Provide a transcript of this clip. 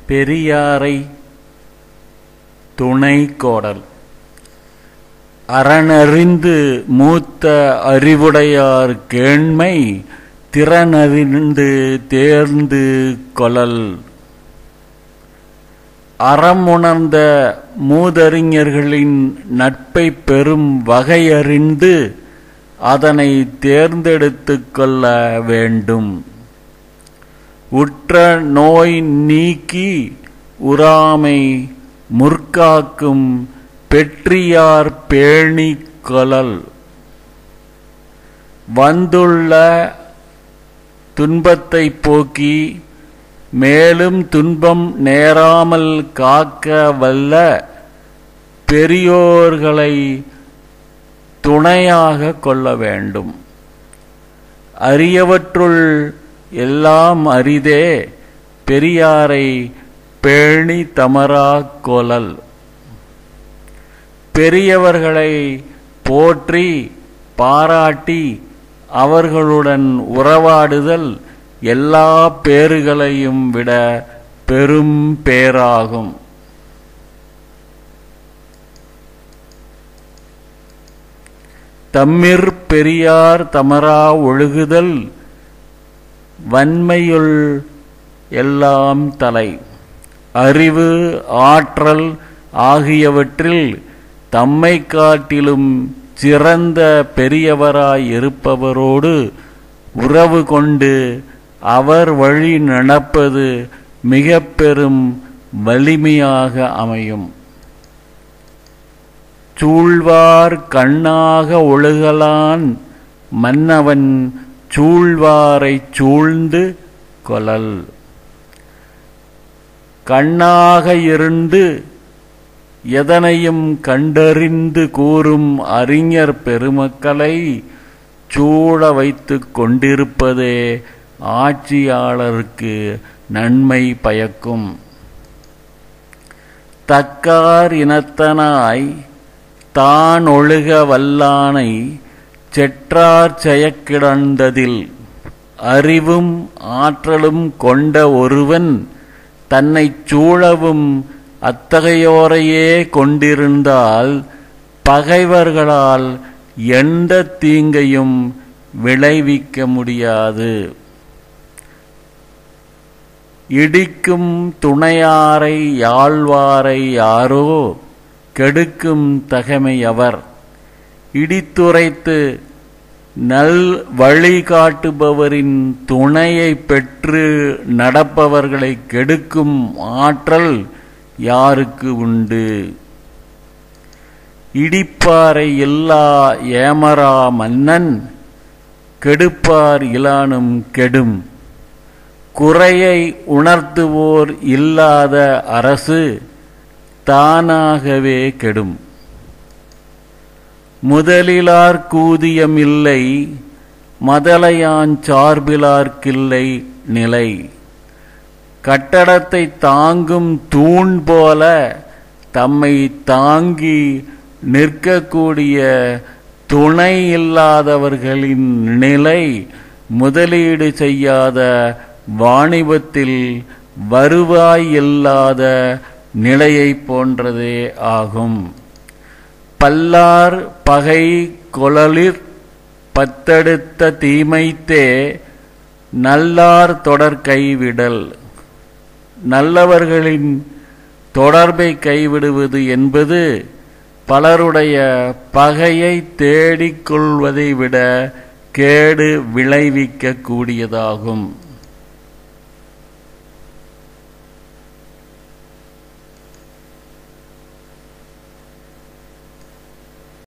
பெரியாரை துணை கோடல். அறனறிந்து மூத்த அறிவுடையார் கேண்மை திறனறிந்து தேர்ந்து கொளல். அறமுணர்ந்த மூதறிஞர்களின் நட்பை பெறும் வகையறிந்து அதனை தேர்ந்தெடுத்து கொள்ள வேண்டும். உற்ற நோய் நீக்கி உறாமை முற்காக்கும் பெற்றியார் பேணி கொளல். வந்துள்ள துன்பத்தை போக்கி மேலும் துன்பம் நேராமல் காக்க வல்ல பெரியோர்களை துணையாக கொள்ள வேண்டும். அரியவற்றுள் எல்லாம் அரிதே பெரியாரை பேணி தமரா கொளல். பெரியவர்களை போற்றி பாராட்டி அவர்களுடன் உறவாடுதல் எல்லா பேறுகளையும் விட பெரும் பேராகும். தம்மிற் பெரியார் தமரா ஒழுகுதல் வன்மையுள் எல்லாம் தலை. அறிவு ஆற்றல் ஆகியவற்றில் தம்மை காட்டிலும் சிறந்த பெரியவராய் இருப்பவரோடு உறவு கொண்டு அவர் வழி நடப்பது மிக பெரும் வலிமையாக அமையும். சூழ்வார் கண்ணாக ஒழுகலான் மன்னவன் சூழ்வாரைச் சூழ்ந்து கொளல். கண்ணாக இருந்து எதனையும் கண்டறிந்து கூறும் அறிஞர் பெருமக்களை சூழ வைத்து கொண்டிருப்பதே ஆட்சியாளருக்கு நன்மை பயக்கும். தக்கார் இனத்தனாய் தான் ஒழுக வல்லானை செற்றார் செயக்கிடந்ததில். அறிவும் ஆற்றலும் கொண்ட ஒருவன் தன்னைச் சூழவும் அத்தகையோரையே கொண்டிருந்தால் பகைவர்களால் எந்த தீங்கையும் விளைவிக்க முடியாது. இடிக்கும் துணையாரை யாழ்வாரை யாரோ கெடுக்கும் தகைமையவர். இடித்துரைத்து நல் வழி காட்டுபவரின் துணையை பெற்று நடப்பவர்களை கெடுக்கும் ஆற்றல் யாருக்கு உண்டு? இடிப்பாரை இல்லா ஏமரா மன்னன் கெடுப்பார் இலானும் கெடும். குறையை உணர்த்துவோர் இல்லாத அரசு தானாகவே கெடும். முதலிலார் கூதியம் இல்லை மதலையான் சார்பிலார்க்கில்லை நிலை. கட்டடத்தை தாங்கும் தூண் போல தம்மை தாங்கி நிற்கக்கூடிய துணை இல்லாதவர்களின் நிலை முதலீடு செய்யாத வாணிபத்தில் வருவாய் இல்லாத நிலையை போன்றதே ஆகும். பல்லார் பகை கொளலிற் பத்தெடுத்த தீமைத்தே நல்லார் தொடர் கைவிடல். நல்லவர்களின் தொடர்பை கைவிடுவது என்பது பலருடைய பகையை தேடிக்கொள்வதை விட கேடு விளைவிக்க கூடியதாகும்.